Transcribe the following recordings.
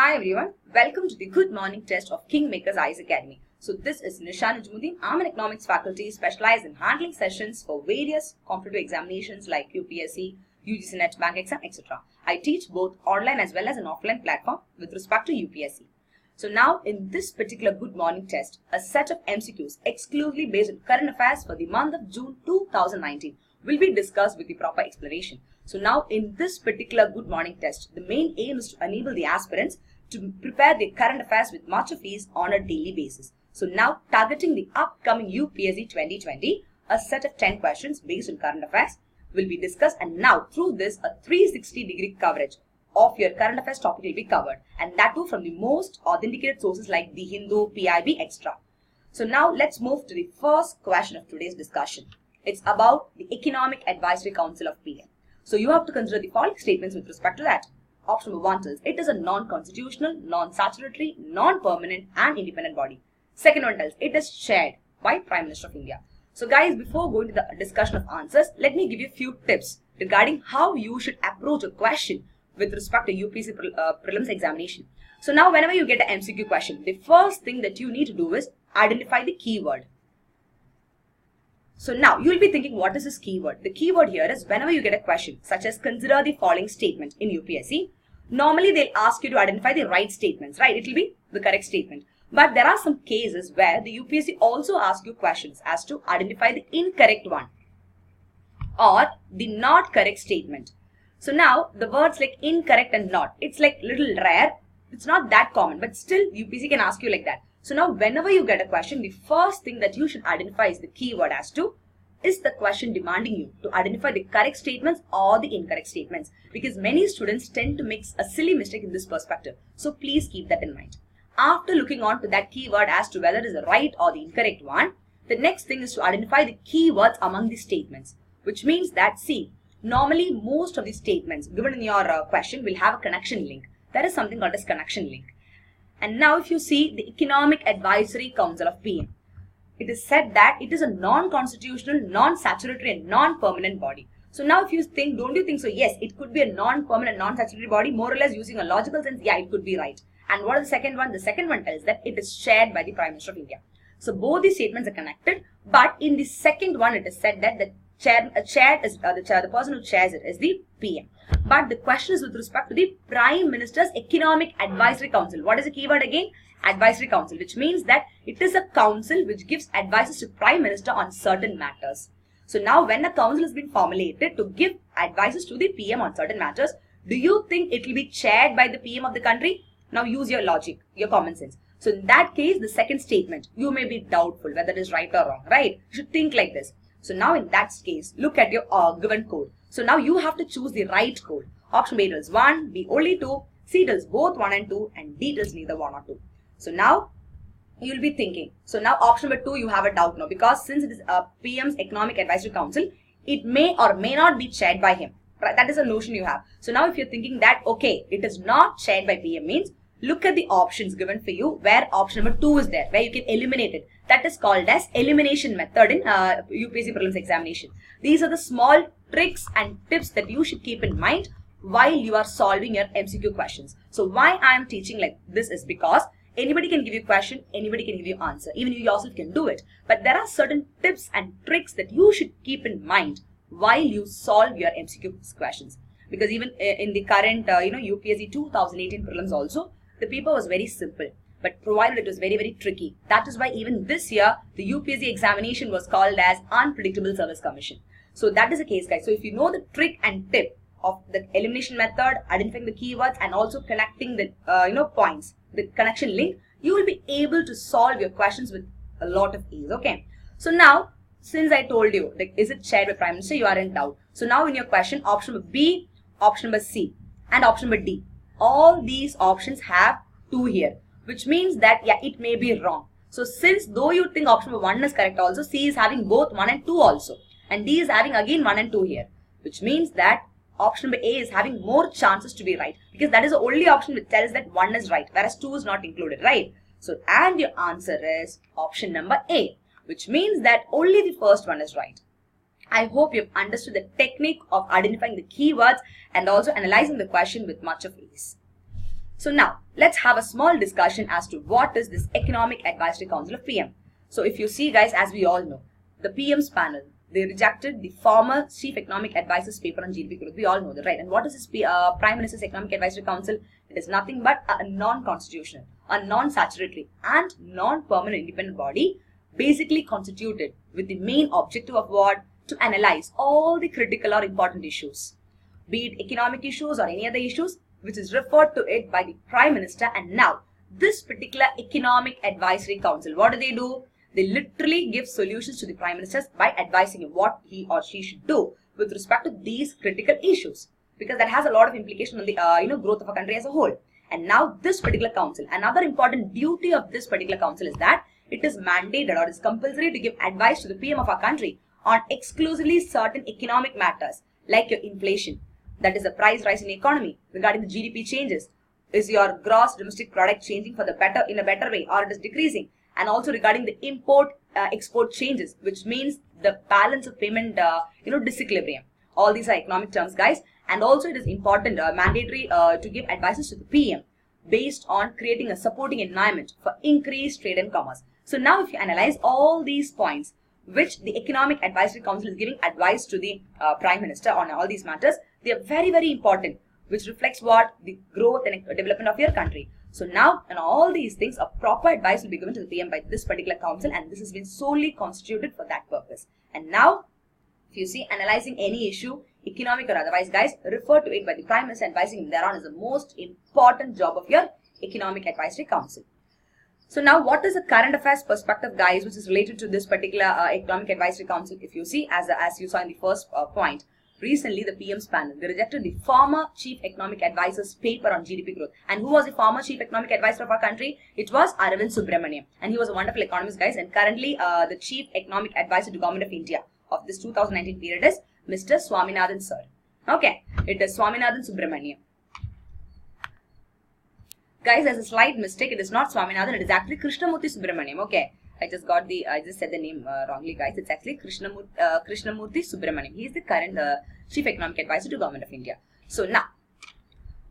Hi everyone, welcome to the Good Morning Test of KingMakers IAS Academy. So this is Nishan Najmuddin. I'm an economics faculty specialized in handling sessions for various competitive examinations like UPSC, UGC Net Bank exam, etc. I teach both online as well as an offline platform with respect to UPSC. So now in this particular Good Morning Test, a set of MCQs exclusively based on current affairs for the month of June 2019 will be discussed with the proper explanation. So now in this particular Good Morning Test, the main aim is to enable the aspirants to prepare their current affairs with much of ease on a daily basis. So now targeting the upcoming UPSC 2020, a set of 10 questions based on current affairs will be discussed, and now through this a 360-degree coverage of your current affairs topic will be covered, and that too from the most authenticated sources like the Hindu, PIB, etc. So now let's move to the first question of today's discussion. It's about the Economic Advisory Council of PM. So you have to consider the following statements with respect to that. Option number 1 tells it is a non-constitutional, non-statutory, non-permanent and independent body. Second one tells it is chaired by Prime Minister of India. So guys, before going to the discussion of answers, let me give you a few tips regarding how you should approach a question with respect to UPSC prelims examination. So now whenever you get an MCQ question, the first thing that you need to do is identify the keyword. So now you will be thinking, what is this keyword? The keyword here is whenever you get a question such as consider the following statement in UPSC, normally they'll ask you to identify the right statements, right? It will be the correct statement. But there are some cases where the UPSC also asks you questions as to identify the incorrect one or the not correct statement. So now the words like incorrect and not, it's like little rare. It's not that common, but still UPSC can ask you like that. So now whenever you get a question, the first thing that you should identify is the keyword as to, is the question demanding you to identify the correct statements or the incorrect statements? Because many students tend to make a silly mistake in this perspective. So please keep that in mind. After looking on to that keyword as to whether it is the right or the incorrect one, the next thing is to identify the keywords among the statements, which means that, see, normally most of the statements given in your question will have a connection link. There is something called as connection link. And now if you see the Economic Advisory Council of PM, it is said that it is a non-constitutional, non-statutory and non-permanent body. So now if you think, don't you think so? Yes, it could be a non-permanent, non-statutory body, more or less using a logical sense. Yeah, it could be right. And what is the second one? The second one tells that it is chaired by the Prime Minister of India. So both these statements are connected, but in the second one it is said that the the person who chairs it is the PM. But the question is with respect to the Prime Minister's Economic Advisory Council. What is the keyword again? Advisory Council, which means that it is a council which gives advices to Prime Minister on certain matters. So now when a council has been formulated to give advices to the PM on certain matters, do you think it will be chaired by the PM of the country? Now use your logic, your common sense. So in that case, the second statement, you may be doubtful whether it is right or wrong, right? You should think like this. So now in that case, look at your given code. So now you have to choose the right code. Option A tells 1, B only 2, C tells both 1 and 2, and D tells neither 1 or 2. So now you will be thinking. So now option number 2, you have a doubt now, because since it is a PM's Economic Advisory Council, it may or may not be chaired by him. Right? That is a notion you have. So now if you're thinking that, okay, it is not chaired by PM means, look at the options given for you where option number 2 is there, where you can eliminate it. That is called as elimination method in UPSC prelims examination. These are the small tricks and tips that you should keep in mind while you are solving your MCQ questions. So why I am teaching like this is because anybody can give you a question, anybody can give you answer. Even you yourself can do it. But there are certain tips and tricks that you should keep in mind while you solve your MCQ questions. Because even in the current UPSC 2018 prelims also, the paper was very simple, but provided it was very, very tricky. That is why even this year, the UPSC examination was called as Unpredictable Service Commission. So that is the case, guys. So if you know the trick and tip of the elimination method, identifying the keywords, and also connecting the points, the connection link, you will be able to solve your questions with a lot of ease. Okay. So now, since I told you, like, is it chaired by Prime Minister, you are in doubt. So now in your question, option number B, option number C, and option number D. All these options have 2 here, which means that, yeah, it may be wrong. So since though you think option number 1 is correct also, C is having both 1 and 2 also. And D is having again 1 and 2 here, which means that option number A is having more chances to be right, because that is the only option which tells that 1 is right, whereas 2 is not included, right? So, and your answer is option number A, which means that only the first one is right. I hope you've understood the technique of identifying the keywords and also analyzing the question with much of ease. So now let's have a small discussion as to what is this Economic Advisory Council of PM. So if you see guys, as we all know, the PM's panel, they rejected the former Chief Economic Advisor's paper on GDP growth. We all know that, right? And what is this Prime Minister's Economic Advisory Council? It is nothing but a non-constitutional, a non-statutory and non-permanent independent body, basically constituted with the main objective of what? To analyze all the critical or important issues, be it economic issues or any other issues, which is referred to it by the Prime Minister. And now this particular Economic Advisory Council, what do? They literally give solutions to the Prime Minister by advising him what he or she should do with respect to these critical issues, because that has a lot of implication on the growth of a country as a whole. And now this particular council, another important duty of this particular council is that it is mandated or is compulsory to give advice to the PM of our country on exclusively certain economic matters like your inflation, that is the price rise in the economy, regarding the GDP changes, is your gross domestic product changing for the better in a better way or it is decreasing, and also regarding the import export changes, which means the balance of payment disequilibrium. All these are economic terms, guys. And also it is important, mandatory to give advices to the PM based on creating a supporting environment for increased trade and commerce. So now if you analyze all these points which the Economic Advisory Council is giving advice to the Prime Minister on all these matters, they are very, very important, which reflects what? The growth and development of your country. So now, and all these things, a proper advice will be given to the PM by this particular council, and this has been solely constituted for that purpose. And now, if you see analyzing any issue, economic or otherwise, guys, refer to it by the Prime Minister. Advising him thereon is the most important job of your Economic Advisory Council. So now, what is the current affairs perspective, guys, which is related to this particular Economic Advisory Council? If you see, as you saw in the first point, recently the PM's panel, they rejected the former Chief Economic Advisor's paper on GDP growth. And who was the former Chief Economic Advisor of our country? It was Arvind Subramaniam, and he was a wonderful economist, guys. And currently, the Chief Economic Advisor to Government of India of this 2019 period is Mr. Swaminathan sir. Okay, it is Swaminathan Subramaniam. Guys, there's a slight mistake. It is not Swaminathan. It is actually Krishnamurthy Subramaniam. Okay, I just said the name wrongly, guys. It's actually Krishnamurthy Subramaniam. He is the current Chief Economic Advisor to Government of India. So now,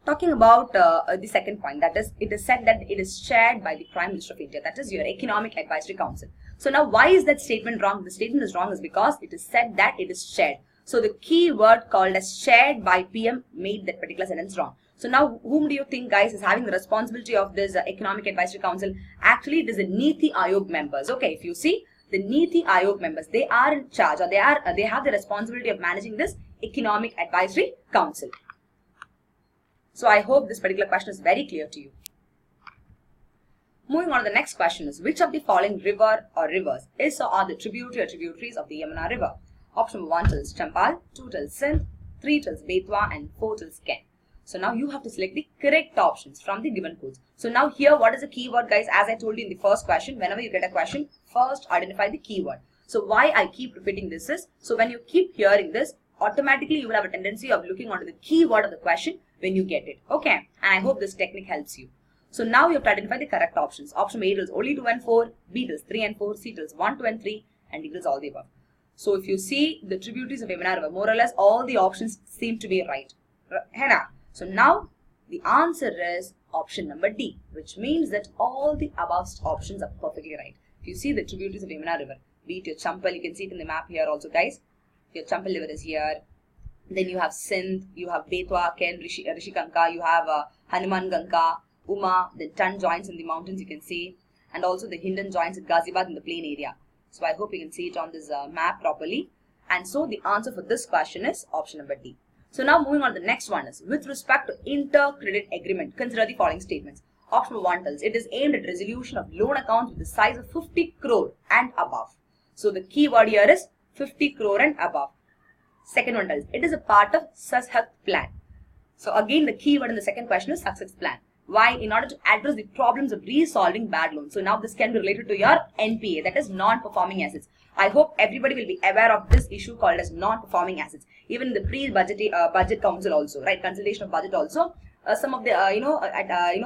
talking about the second point, that is, it is said that it is chaired by the Prime Minister of India. That is your Economic Advisory Council. So now, why is that statement wrong? The statement is wrong is because it is said that it is chaired. So the key word called as chaired by PM made that particular sentence wrong. So now, whom do you think, guys, is having the responsibility of this Economic Advisory Council? Actually, it is the Niti Aayog members. Okay, if you see, the Niti Aayog members, they are in charge, or they have the responsibility of managing this Economic Advisory Council. So I hope this particular question is very clear to you. Moving on to the next question is, which of the following river or rivers is or are the tributary or tributaries of the Yamuna River? Option number 1 tells Champal, 2 tells Sindh, 3 tells Betwa, and 4 tells Ken. So now you have to select the correct options from the given codes. So now here, what is the keyword, guys? As I told you in the first question, whenever you get a question, first identify the keyword. So why I keep repeating this is, so when you keep hearing this, automatically you will have a tendency of looking onto the keyword of the question when you get it. Okay, and I hope this technique helps you. So now you have to identify the correct options. Option A tells only 2 and 4, B tells 3 and 4, C tells 1, 2 and 3, and D tells all the above. So if you see the tributaries of Yamuna River, more or less all the options seem to be right. So now the answer is option number D, which means that all the above options are perfectly right. If you see the tributaries of Yamuna River, be it your Champal, you can see it in the map here also, guys. Your Champal River is here. Then you have Sindh, you have Betwa, Ken, Rishikanka, you have Hanuman Ganka, Uma, then Tan joins in the mountains, you can see, and also the Hindan joins at Ghaziabad in the plain area. So I hope you can see it on this map properly. And so the answer for this question is option number D. So now moving on to the next one is, with respect to inter-credit agreement, consider the following statements. Option number 1 tells it is aimed at resolution of loan accounts with the size of 50 crore and above. So the key word here is 50 crore and above. Second one tells it is a part of Sakshat plan. So again, the key word in the second question is Sakshat plan. Why? In order to address the problems of resolving bad loans. So now this can be related to your NPA, that is non-performing assets. I hope everybody will be aware of this issue called as non-performing assets. Even the pre-budget budget council also, right? Consultation of budget also. Some of the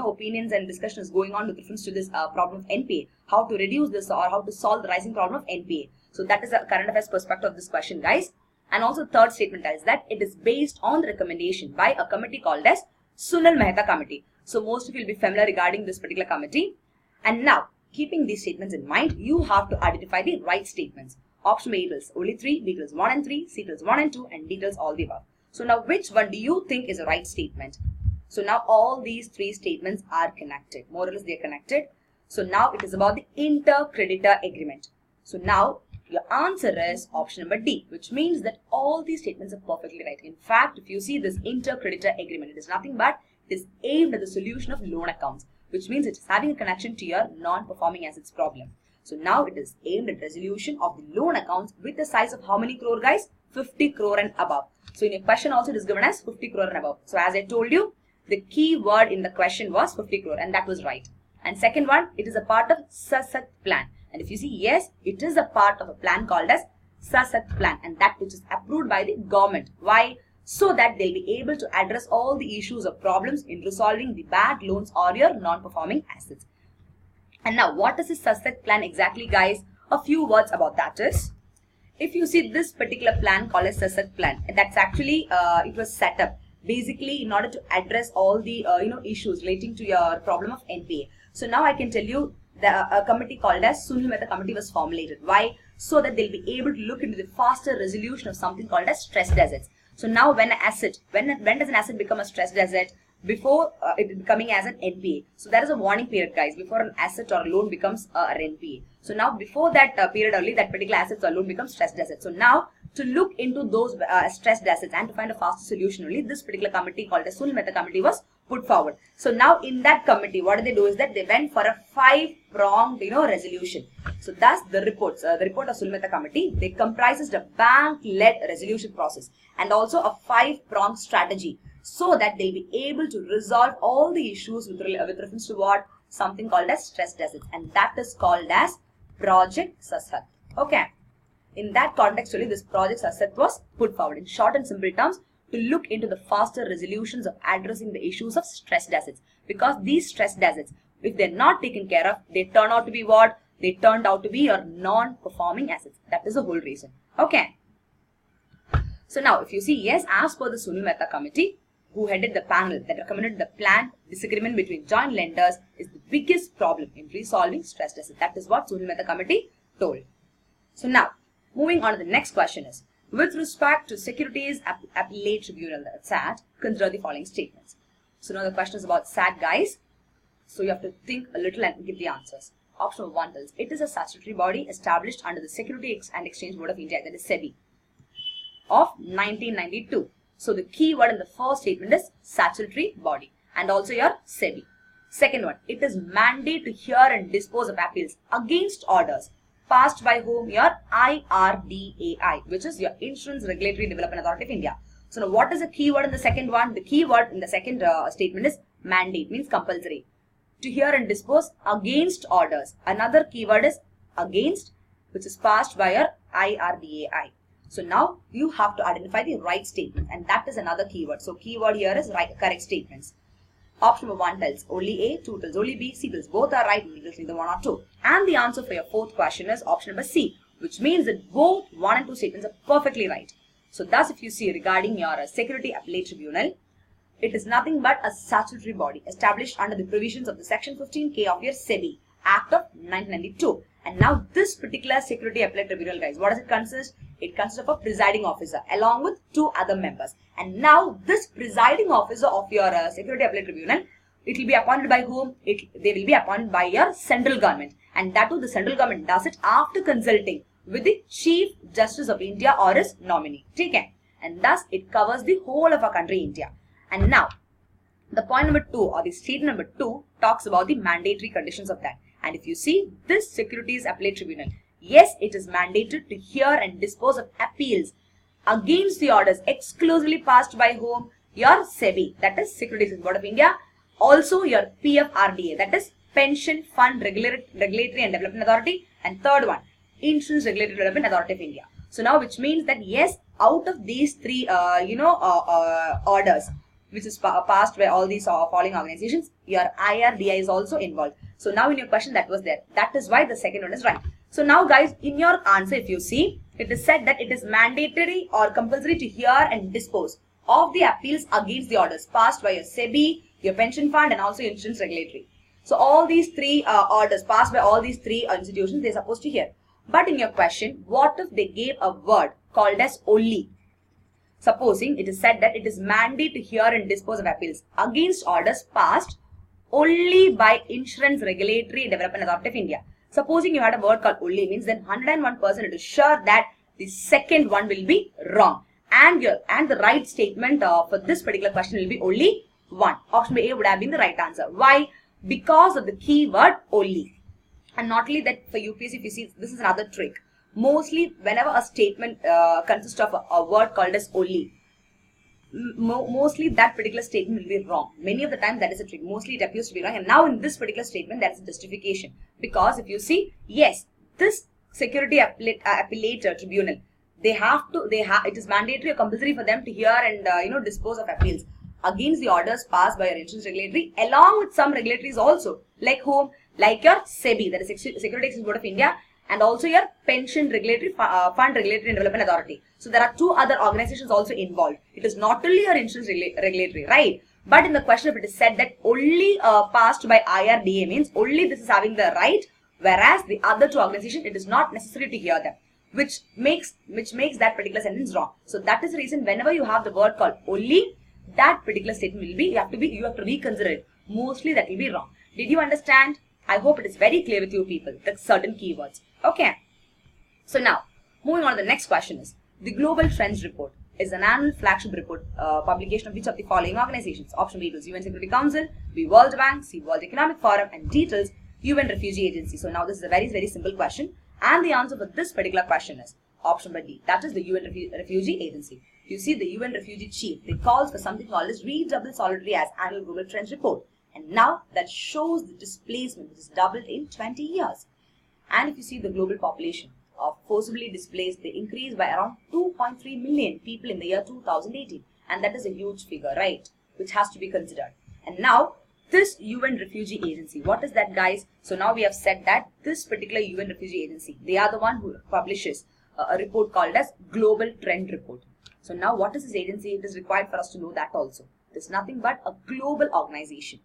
opinions and discussions going on with reference to this problem of NPA. How to reduce this or how to solve the rising problem of NPA. So that is the current affairs perspective of this question, guys. And also third statement is that it is based on the recommendation by a committee called as Sunal Mehta Committee. So most of you will be familiar regarding this particular committee. And now, keeping these statements in mind, you have to identify the right statements. Option A tells only 3, B tells 1 and 3, C tells 1 and 2, and D tells all the above. So now which one do you think is a right statement? So now all these 3 statements are connected. More or less they are connected. So now it is about the inter-creditor agreement. So now your answer is option number D, which means that all these statements are perfectly right. In fact, if you see this inter-creditor agreement, it is nothing but it is aimed at the solution of loan accounts, which means it is having a connection to your non-performing assets problem. So now it is aimed at resolution of the loan accounts with the size of how many crore, guys? 50 crore and above. So in your question also it is given as 50 crore and above. So as I told you, the key word in the question was 50 crore, and that was right. And second one, it is a part of Sasat plan. And if you see, yes, it is a part of a plan called as Sasat plan, and that which is approved by the government. Why? So that they'll be able to address all the issues or problems in resolving the bad loans or your non-performing assets. And now, what is this Sasat plan exactly, guys? A few words about that is, if you see this particular plan called as Sasat plan, that's actually, it was set up basically in order to address all the, issues relating to your problem of NPA. So now I can tell you a committee called as Sunil Mehta committee was formulated. Why? So that they'll be able to look into the faster resolution of something called as stressed assets. So now when an asset, when does an asset become a stressed asset? Before it becoming as an NPA. So there is a warning period, guys, before an asset or a loan becomes an NPA. So now before that period only, that particular asset or loan becomes stressed asset. So now to look into those stressed assets and to find a faster solution only, this particular committee called as Sunil Mehta committee was put forward. So now in that committee, what they do is that they went for a 5-pronged resolution. So thus the report of Sunil Mehta committee, they comprises the bank-led resolution process and also a 5-pronged strategy, so that they'll be able to resolve all the issues with reference to what? Something called as stressed assets, and that is called as Project Sasat. Okay. In that context only, this Project Sasat was put forward. In short and simple terms, to look into the faster resolutions of addressing the issues of stressed assets. Because these stressed assets, if they're not taken care of, they turn out to be what? They turned out to be your non-performing assets. That is the whole reason. Okay. So now, if you see, yes, as per the Sunil Mehta committee, who headed the panel that recommended the plan, disagreement between joint lenders is the biggest problem in resolving stressed assets. That is what Sunil Mehta committee told. So now, moving on to the next question is, with respect to Securities Appellate Tribunal, SAT, consider the following statements. So now the question is about SAT, guys. So you have to think a little and give the answers. Option 1 tells, it is a statutory body established under the Securities and Exchange Board of India, that is SEBI, of 1992. So the key word in the first statement is statutory body and also your SEBI. Second one, it is mandate to hear and dispose of appeals against orders passed by whom? Your IRDAI, which is your Insurance Regulatory Development Authority of India. So now what is the key word in the second one? The key word in the second statement is mandate, means compulsory. To hear and dispose against orders. Another key word is against, which is passed by your IRDAI. So now you have to identify the right statement, and that is another keyword. So keyword here is right, correct statements. Option number 1 tells only A, 2 tells only B, C tells both are right, D tells either 1 or 2. And the answer for your fourth question is option number C, which means that both 1 and 2 statements are perfectly right. So thus, if you see regarding your Security Appellate Tribunal, it is nothing but a statutory body established under the provisions of the Section 15K of your SEBI Act of 1992. And now this particular Security Appellate Tribunal, guys, what does it consist? It consists of a presiding officer along with 2 other members. And now this presiding officer of your Security Appellate Tribunal, it will be appointed by whom? They will be appointed by your central government. And that too, the central government does it after consulting with the Chief Justice of India or his nominee. Okay? And thus it covers the whole of our country, India. And now, the point number 2 or the statement number 2 talks about the mandatory conditions of that. And if you see this Securities Appellate Tribunal, yes, it is mandated to hear and dispose of appeals against the orders exclusively passed by whom? Your SEBI, that is Securities Board of India. Also your PFRDA, that is Pension Fund Regulatory and Development Authority. And third one, Insurance Regulatory Development Authority of India. So now, which means that yes, out of these 3 orders, which is passed by all these following organizations, your IRDI is also involved. So now in your question that was there. That is why the second one is right. So now guys, in your answer, if you see, it is said that it is mandatory or compulsory to hear and dispose of the appeals against the orders passed by your SEBI, your pension fund, and also insurance regulatory. So all these three orders passed by all these three institutions, they're supposed to hear. But in your question, what if they gave a word called as only? Supposing it is said that it is mandated to hear and dispose of appeals against orders passed only by Insurance Regulatory and Development Authority of India. Supposing you had a word called only, means then 101% it is sure that the second one will be wrong. And the right statement for this particular question will be only one. Option A would have been the right answer. Why? Because of the keyword only. And not only that, for UPSC, if you see, this is another trick. Mostly, whenever a statement consists of a word called as only, mostly that particular statement will be wrong. Many of the time, that is a trick. Mostly, it appears to be wrong. And now, in this particular statement, that is a justification. Because if you see, yes, this security appellator tribunal, it is mandatory or compulsory for them to hear and dispose of appeals against the orders passed by your insurance regulatory, along with some regulatories also, like whom? Like your SEBI, that is Security Exchange Board of India, and also your Pension Regulatory Fund Regulatory and Development Authority. So there are two other organizations also involved. It is not only your insurance regulatory, right? But in the question, if it is said that only passed by IRDA, means only this is having the right, whereas the other two organizations, it is not necessary to hear them, which makes that particular sentence wrong. So that is the reason whenever you have the word called only, that particular statement will be, you have to reconsider it. Mostly that will be wrong. Did you understand? I hope it is very clear with you people, the certain keywords. Okay. So now, moving on to the next question is, the Global Trends Report is an annual flagship report publication of which of the following organizations? Option B is UN Security Council, B World Bank, C World Economic Forum, and details UN Refugee Agency. So now this is a very, very simple question. And the answer for this particular question is option B, that is the UN Refugee Agency. You see, the UN Refugee Chief, they calls for something called as redoubled solidarity as annual Global Trends Report. And now that shows the displacement which is doubled in 20 years. And if you see the global population of forcibly displaced, they increased by around 2.3 million people in the year 2018. And that is a huge figure, right? Which has to be considered. And now, this UN Refugee Agency, what is that, guys? So now we have said that this particular UN Refugee Agency, they are the one who publishes a report called as Global Trend Report. So now what is this agency? It is required for us to know that also. It is nothing but a global organization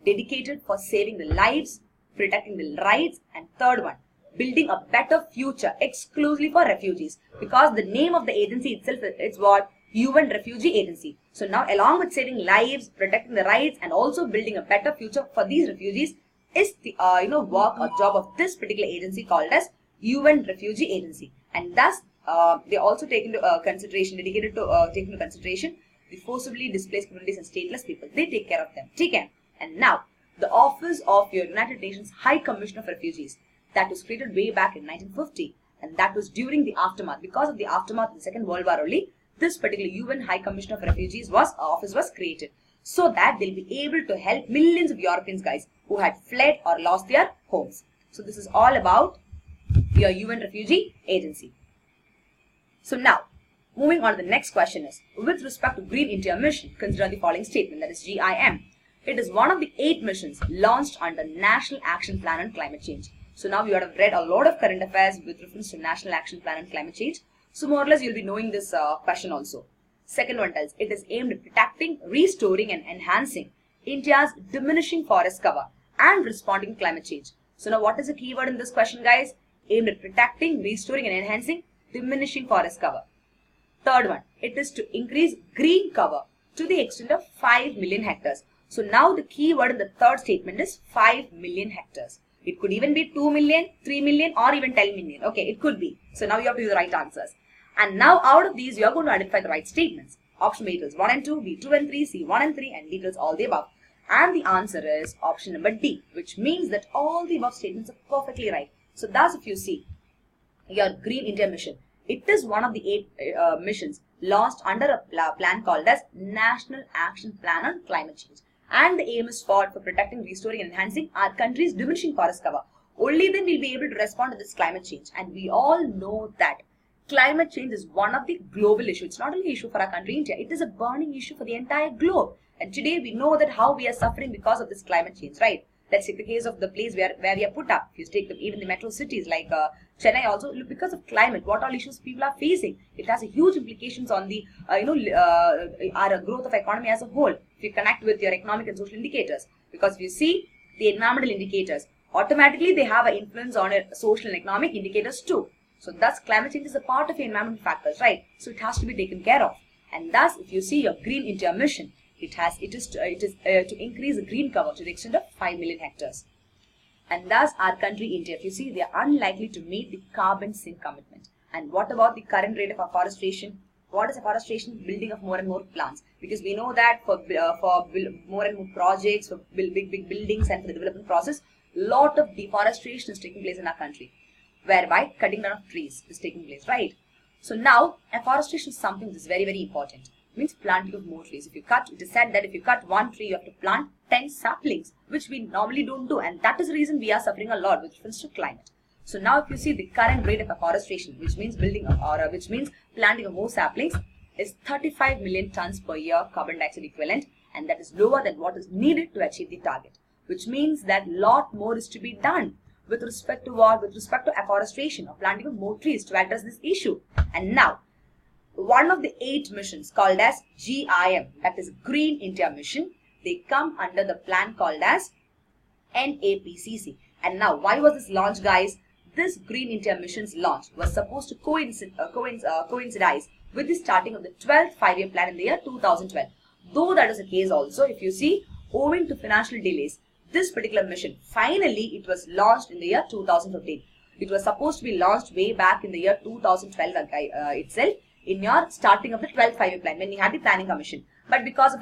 dedicated for saving the lives, protecting the rights, and third one, building a better future exclusively for refugees. Because the name of the agency itself, it's what? UN Refugee Agency. So now along with saving lives, protecting the rights, and also building a better future for these refugees is the work or job of this particular agency called as UN Refugee Agency. And thus they also take into consideration, dedicated to take into consideration the forcibly displaced communities and stateless people. They take care of them. Okay. And now the office of your United Nations High Commissioner for Refugees, that was created way back in 1950, and that was during the aftermath. Because of the aftermath of the Second World War only, this particular UN High Commissioner for Refugees office was created, so that they'll be able to help millions of Europeans, guys, who had fled or lost their homes. So this is all about your UN Refugee Agency. So now, moving on to the next question is, with respect to Green India Mission, consider the following statement, that is GIM. It is one of the 8 missions launched under National Action Plan on Climate Change. So now you would have read a lot of current affairs with reference to National Action Plan on Climate Change. So more or less you'll be knowing this question also. Second one tells, it is aimed at protecting, restoring, and enhancing India's diminishing forest cover and responding to climate change. So now what is the keyword in this question, guys? Aimed at protecting, restoring, and enhancing diminishing forest cover. Third one, it is to increase green cover to the extent of 5 million hectares. So now the keyword in the third statement is 5 million hectares. It could even be 2 million, 3 million, or even 10 million. Okay, it could be. So now you have to use the right answers. And now out of these, you are going to identify the right statements. Option A is 1 and 2, B 2 and 3, C 1 and 3, and D is all the above. And the answer is option number D, which means that all the above statements are perfectly right. So thus, if you see your Green India Mission, it is one of the 8 missions launched under a plan called as National Action Plan on Climate Change. And the aim is for protecting, restoring, and enhancing our country's diminishing forest cover. Only then we'll be able to respond to this climate change. And we all know that climate change is one of the global issues. It's not only an issue for our country, India. It is a burning issue for the entire globe. And today we know that how we are suffering because of this climate change, right? Let's take the case of the place where we are put up. If you take even the metro cities like Chennai also, because of climate, what all issues people are facing. It has a huge implications on the our growth of economy as a whole. if you connect with your economic and social indicators. Because if you see the environmental indicators, automatically they have an influence on your social and economic indicators too. So thus climate change is a part of your environmental factors, right? So it has to be taken care of. And thus, if you see your Green India mission, it is to increase the green cover to the extent of 5 million hectares. And thus our country India, if you see, they are unlikely to meet the carbon sink commitment. And what about the current rate of afforestation? What is afforestation? Building of more and more plants. Because we know that for more and more projects, for big buildings and for the development process, lot of deforestation is taking place in our country, whereby cutting down of trees is taking place, right? So now afforestation is something that is very, very important. It means planting of more trees. It is said that if you cut one tree, you have to plant 10 saplings, which we normally don't do, and that is the reason we are suffering a lot with reference to climate. So now if you see the current rate of afforestation, which means planting of more saplings, is 35 million tons per year carbon dioxide equivalent, and that is lower than what is needed to achieve the target, which means that lot more is to be done with respect to what? With respect to afforestation or planting of more trees to address this issue. And now, one of the 8 missions called as GIM, that is Green India Mission, they come under the plan called as NAPCC. And now, why was this launched, guys? This Green India Mission's launch was supposed to coincidize with the starting of the 12th 5-year plan in the year 2012. Though that is the case also, if you see, owing to financial delays, this particular mission, finally, it was launched in the year 2015. It was supposed to be launched way back in the year 2012 itself, in your starting of the 12th 5-year plan, when you had the planning commission. But because of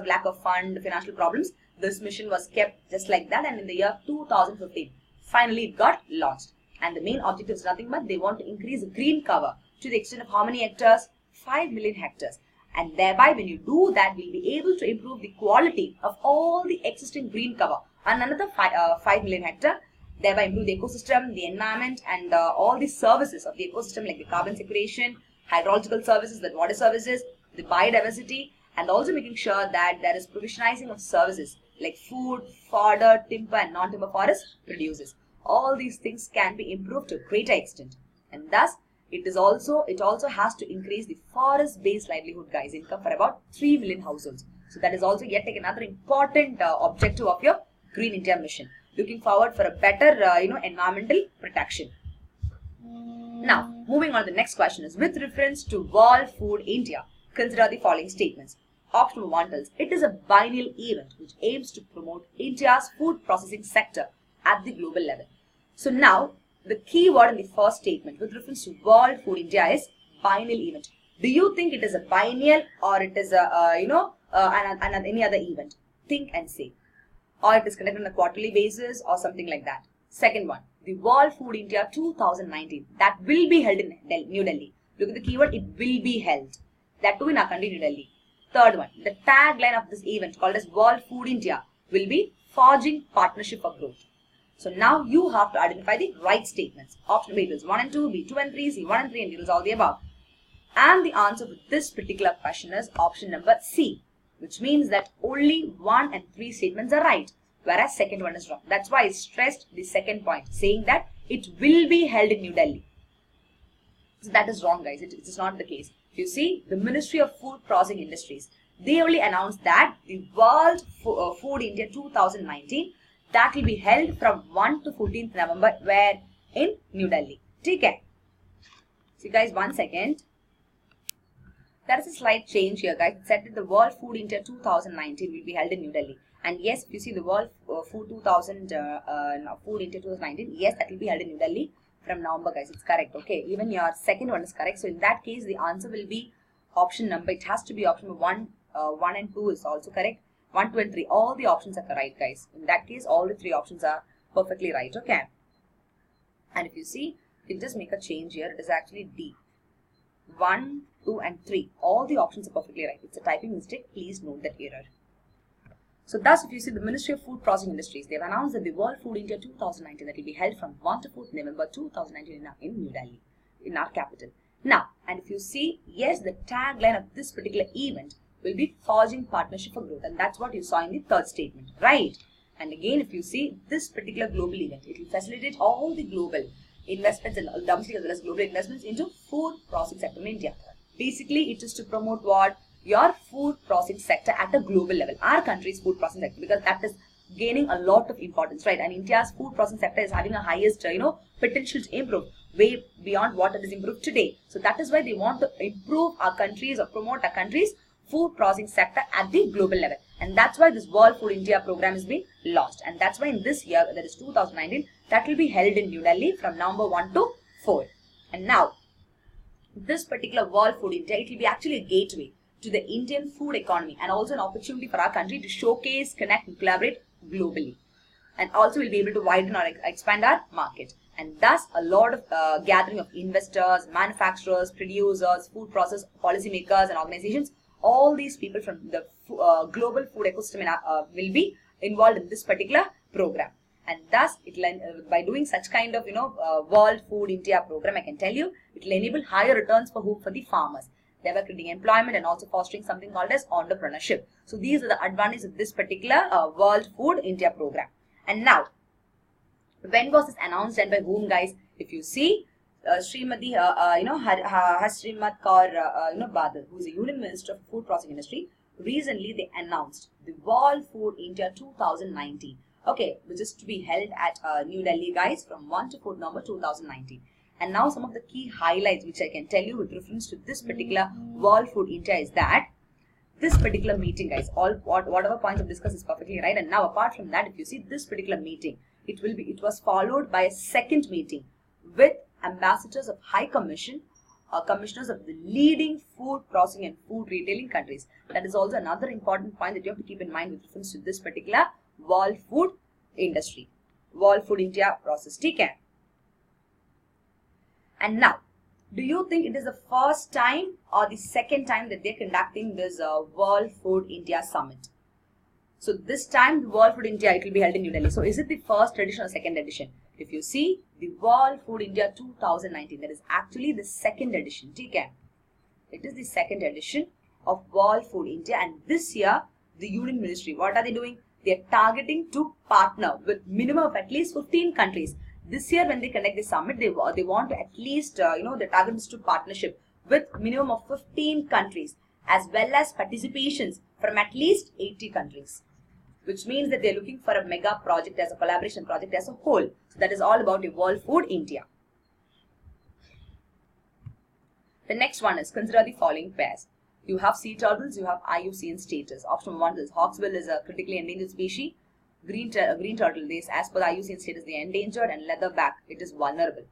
lack of fund, financial problems, this mission was kept just like that, and in the year 2015, finally it got launched. And the main objective is nothing but they want to increase the green cover to the extent of how many hectares? 5 million hectares. And thereby, when you do that, we'll be able to improve the quality of all the existing green cover and another 5 million hectare, thereby improve the ecosystem, the environment, and all the services of the ecosystem like the carbon sequestration, hydrological services, the water services, the biodiversity, and also making sure that there is provisionizing of services like food, fodder, timber, and non-timber forest produces. All these things can be improved to a greater extent, and thus it also has to increase the forest-based livelihood, guys, income for about 3 million households. So that is also yet another important objective of your Green India Mission. Looking forward for a better, environmental protection. Now, moving on to the next question is, with reference to World Food India, consider the following statements. Option number 1 tells, it is a biennial event which aims to promote India's food processing sector at the global level. So now, the key word in the first statement with reference to World Food India is biennial event. Do you think it is a biennial or it is any other event? Think and say. Or it is conducted on a quarterly basis or something like that. Second one, the World Food India 2019, that will be held in New Delhi. Look at the keyword, it will be held. That too in our country, New Delhi. Third one, the tagline of this event called as World Food India will be Forging Partnership for Growth. So now you have to identify the right statements. Option B is 1 and 2, B 2 and 3, C 1 and 3, and D is all the above. And the answer to this particular question is option number C, which means that only 1 and 3 statements are right, whereas second one is wrong. That's why I stressed the second point, saying that it will be held in New Delhi. So that is wrong, guys. It is not the case. If you see, the Ministry of Food Processing Industries, they only announced that the World Food India 2019, that will be held from 1 to 14th November, where in New Delhi. Take care. So guys, 1 second. There is a slight change here, guys. It said that the World Food India 2019 will be held in New Delhi. And yes, if you see the World Food India 2019, yes, that will be held in New Delhi from November, guys. It's correct. Okay, even your second one is correct. So in that case, the answer will be option number. It has to be option number 1 and 2 is also correct. 1, 2 and 3. All the options are correct, guys. In that case, all the 3 options are perfectly right. Okay. And if you see, you just make a change here. It is actually D. 1, 2 and 3. All the options are perfectly right. It's a typing mistake. Please note that error. So thus, if you see, the Ministry of Food Processing Industries, they have announced that the World Food India 2019 that will be held from 1 to 4th November 2019 in New Delhi, in our capital. Now, and if you see, yes, the tagline of this particular event will be Forging Partnership for Growth, and that's what you saw in the third statement, right? And again, if you see this particular global event, it will facilitate all the global investments and domestic as well as global investments into food processing sector in India. Basically, it is to promote what? your food processing sector at a global level, our country's food processing sector, because that is gaining a lot of importance, right? And India's food processing sector is having a highest, potential to improve way beyond what it is improved today. So that is why they want to improve our countries or promote our country's food processing sector at the global level. And that's why this World Food India program is being launched. And that's why in this year, that is 2019, that will be held in New Delhi from November 1 to 4. And now, this particular World Food India, it will be actually a gateway to the Indian food economy and also an opportunity for our country to showcase, connect and collaborate globally. And also we'll be able to widen or expand our market. And thus a lot of gathering of investors, manufacturers, producers, food process, policymakers and organizations, all these people from the global food ecosystem will be involved in this particular program. And thus, by doing such kind of World Food India program, I can tell you, it will enable higher returns for the farmers. They were creating employment and also fostering something called as entrepreneurship. So these are the advantages of this particular World Food India program. And now, when was this announced and by whom, guys? If you see, Srimati, Hasrimat Kaur, Badal, who is a Union Minister of Food Processing Industry, recently they announced the World Food India 2019. Okay, which is to be held at New Delhi, guys, from 1 to 4 November 2019. And now some of the key highlights which I can tell you with reference to this particular World Food India is that this particular meeting, guys, whatever points I've discussed is perfectly right. And now apart from that, if you see this particular meeting, it was followed by a second meeting with ambassadors of High Commission, commissioners of the leading food processing and food retailing countries. That is also another important point that you have to keep in mind with reference to this particular World Food Industry, World Food India process. Okay. And now, do you think it is the first time or the second time that they're conducting this World Food India Summit? So this time, the World Food India, it will be held in New Delhi. So is it the first edition or second edition? If you see the World Food India 2019, that is actually the second edition. Okay. It is the second edition of World Food India, and this year, the Union Ministry, what are they doing? They are targeting to partner with minimum of at least 15 countries. This year, when they conduct the summit, they want to at least, the target is to partnership with minimum of 15 countries as well as participations from at least 80 countries. Which means that they're looking for a mega project as a collaboration project as a whole. So that is all about the World Food India. The next one is consider the following pairs. You have sea turtles, you have IUCN status. Option 1 is hawksbill is a critically endangered species. Green turtle is, as per the IUCN status, they are endangered, and leatherback, it is vulnerable.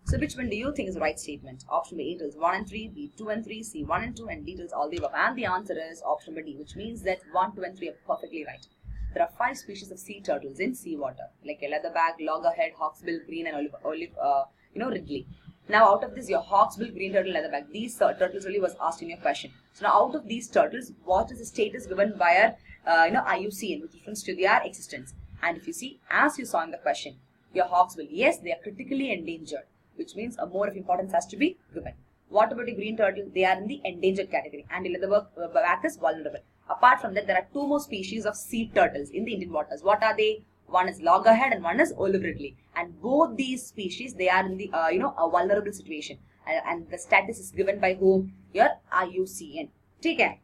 So which one do you think is the right statement? Option B, A tells 1 and 3, B 2 and 3, C 1 and 2, and D tells all the above. And the answer is option D, which means that 1, 2 and 3 are perfectly right. There are 5 species of sea turtles in seawater, like a leatherback, loggerhead, hawksbill, green, and ridley. Now, out of this, your hawksbill, green turtle, leatherback, these turtles really was asked in your question. So now, out of these turtles, what is the status given by our IUCN with reference to their existence? And if you see, as you saw in the question, your hawksbill, yes, they are critically endangered, which means a more of importance has to be given. What about the green turtle? They are in the endangered category, and the leatherback is vulnerable. Apart from that, there are 2 more species of sea turtles in the Indian waters. What are they? One is loggerhead and one is olive ridley. And both these species, they are in the a vulnerable situation. And the status is given by whom? Your IUCN. Take care.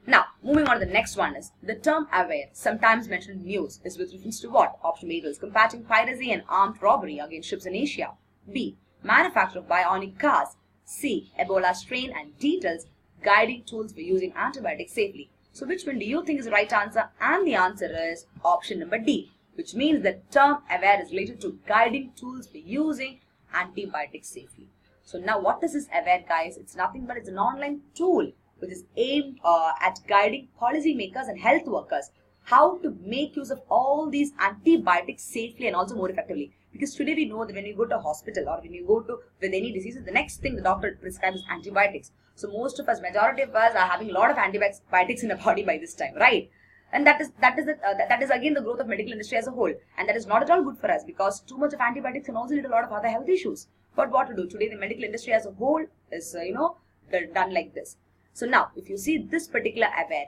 Now, moving on to the next one is the term aware, sometimes mentioned in news, is with reference to what? Option A is combating piracy and armed robbery against ships in Asia. B, manufacture of bionic cars. C, Ebola strain, and D tells guiding tools for using antibiotics safely. So which one do you think is the right answer? And the answer is option number D, which means the term aware is related to guiding tools for using antibiotics safely. So now what is this aware, guys? It's nothing but it's an online tool which is aimed at guiding policymakers and health workers how to make use of all these antibiotics safely and also more effectively. Because today we know that when you go to a hospital or when you go to with any diseases, the next thing the doctor prescribes is antibiotics. So most of us, majority of us, are having a lot of antibiotics in our body by this time, right? And that is again the growth of medical industry as a whole, and that is not at all good for us because too much of antibiotics can also lead to a lot of other health issues. But what to do today? The medical industry as a whole is done like this. So now, if you see this particular aware,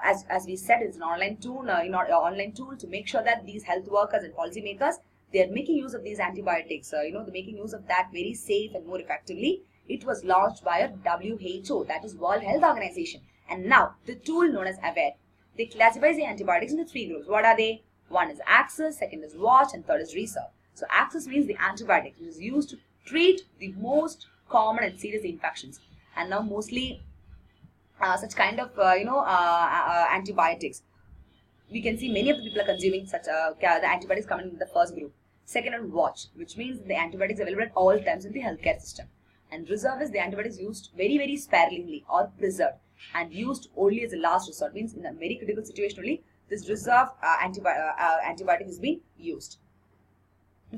as we said, it's an online tool, online tool to make sure that these health workers and policymakers, they are making use of these antibiotics. They're making use of that very safe and more effectively It was launched by a WHO, that is World Health Organization. And now the tool known as AWARE, they classify the antibiotics into 3 groups. What are they? One is access, second is watch, and third is reserve. So access means the antibiotics which is used to treat the most common and serious infections. And now mostly such kind of antibiotics, we can see many of the people are consuming such the antibiotics coming in the first group. Second is watch, which means the antibiotics available at all times in the healthcare system. And reserve is the antibiotics used very, very sparingly or preserved and used only as a last resort. Means in a very critical situation only this reserve antibiotic is being used.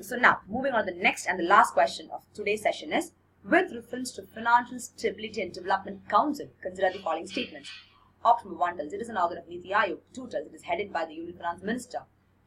So now moving on to the next and the last question of today's session is, with reference to Financial Stability and Development Council, consider the following statements. Option 1 tells it is an organ of Niti Aayog. 2 tells it is headed by the Union Finance Minister.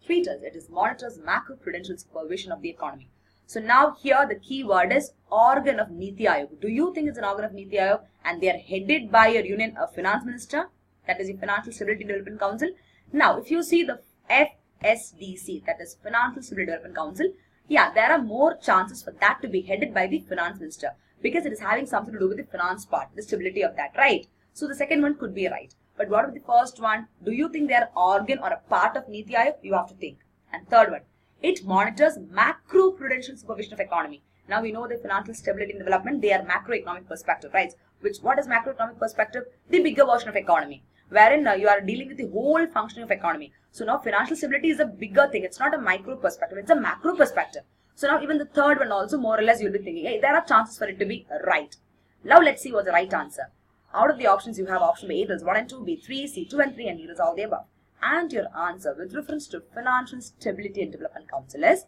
3 tells it is monitors macro-prudential supervision of the economy. So now here the key word is organ of Niti Aayog. Do you think it's an organ of Niti Aayog and they are headed by your Union Finance Minister? That is the Financial Stability and Development Council. Now if you see the FSDC, that is Financial Stability and Development Council, yeah, there are more chances for that to be headed by the Finance Minister because it is having something to do with the finance part, the stability of that, right? So the second one could be right. But what about the first one? Do you think they are organ or a part of Niti Aayog? You have to think. And third one, it monitors macro-prudential supervision of economy. Now we know the financial stability and development, they are macroeconomic perspective, right? What is macroeconomic perspective? The bigger version of economy, wherein you are dealing with the whole functioning of economy. So now financial stability is a bigger thing. It's not a micro perspective, it's a macro perspective. So now even the third one also more or less you'll be thinking, hey, there are chances for it to be right. Now let's see what's the right answer. Out of the options you have option A is 1 and 2, B 3, C 2 and 3 and D is all the above. And your answer with reference to Financial Stability and Development Council is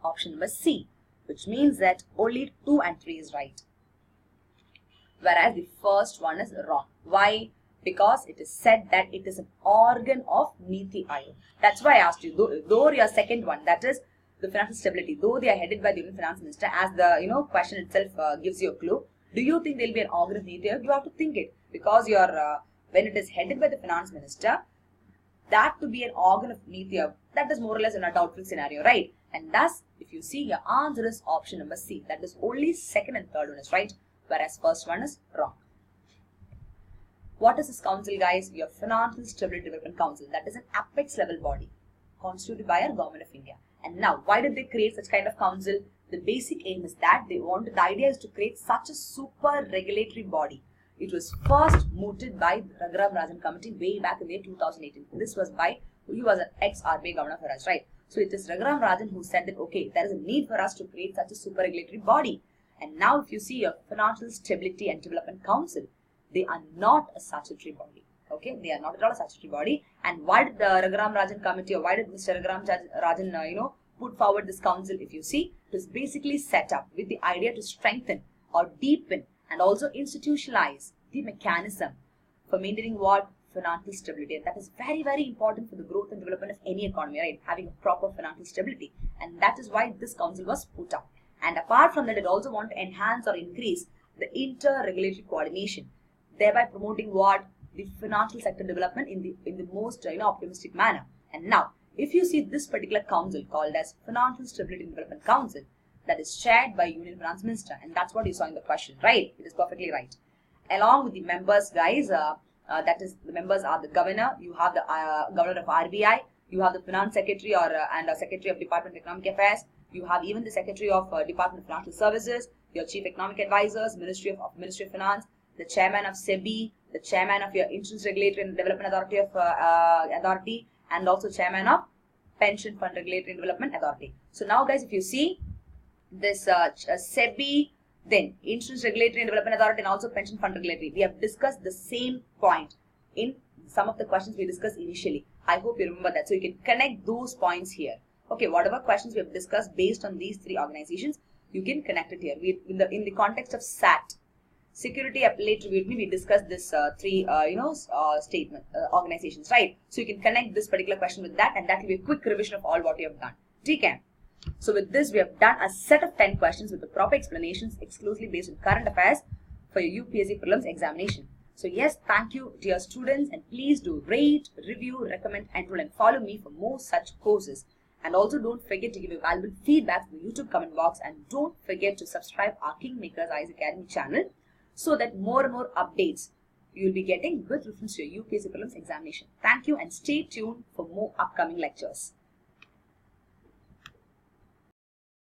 option number C, which means that only 2 and 3 is right. Whereas the first one is wrong. Why? Because it is said that it is an organ of Niti Aayog. That's why I asked you, though your second one, that is the financial stability, though they are headed by the Union Finance Minister, as the question itself gives you a clue. Do you think there will be an organ of Niti Aayog? You have to think it, because when it is headed by the Finance Minister, that to be an organ of Niti Aayog, that is more or less in a doubtful scenario, right? And thus, if you see, your answer is option number C. That is only second and third one is right, whereas first one is wrong. What is this council, guys? We have Financial Stability Development Council. That is an apex level body constituted by our Government of India. And now, why did they create such kind of council? The basic aim is that the idea is to create such a super regulatory body. It was first mooted by the Raghuram Rajan Committee way back in the year 2018. This was by, he was an ex-RBI governor for us, right? So it is Raghuram Rajan who said that, okay, there is a need for us to create such a super regulatory body. And now if you see a Financial Stability and Development Council, they are not a statutory body. Okay, they are not at all a statutory body. And why did the Raghuram Rajan Committee, or why did Mr. Raghuram Rajan, put forward this council? If you see, it was basically set up with the idea to strengthen or deepen and also institutionalize the mechanism for maintaining what? Financial stability. And that is very, very important for the growth and development of any economy, right? Having a proper financial stability. And that is why this council was put up. And apart from that, it also want to enhance or increase the inter-regulatory coordination, thereby promoting what? The financial sector development in the most optimistic manner. And now, if you see this particular council called as Financial Stability and Development Council, that is chaired by Union Finance Minister, and that's what you saw in the question, right? It is perfectly right. Along with the members, guys, that is the members are the governor. You have the governor of RBI. You have the finance secretary and secretary of Department of Economic Affairs. You have even the secretary of Department of Financial Services. Your chief economic advisors, Ministry of Finance, the chairman of SEBI, the chairman of your Insurance Regulatory and Development Authority, and also chairman of Pension Fund Regulatory and Development Authority. So now, guys, if you see this SEBI, then Insurance Regulatory and Development Authority, and also Pension Fund Regulatory, we have discussed the same point in some of the questions we discussed initially. I hope you remember that. So you can connect those points here. Okay, whatever questions we have discussed based on these three organizations, you can connect it here. In the context of SAT, Security Appellate Tribunal, we discussed this three organizations, right? So you can connect this particular question with that, and that will be a quick revision of all what you have done. Okay. So with this, we have done a set of 10 questions with the proper explanations exclusively based on current affairs for your UPSC prelims examination. So yes, thank you dear students, and please do rate, review, recommend, enroll and follow me for more such courses. And also don't forget to give your valuable feedback in the YouTube comment box, and don't forget to subscribe our KingMakers IAS Academy channel so that more and more updates you will be getting with reference to your UPSC prelims examination. Thank you and stay tuned for more upcoming lectures.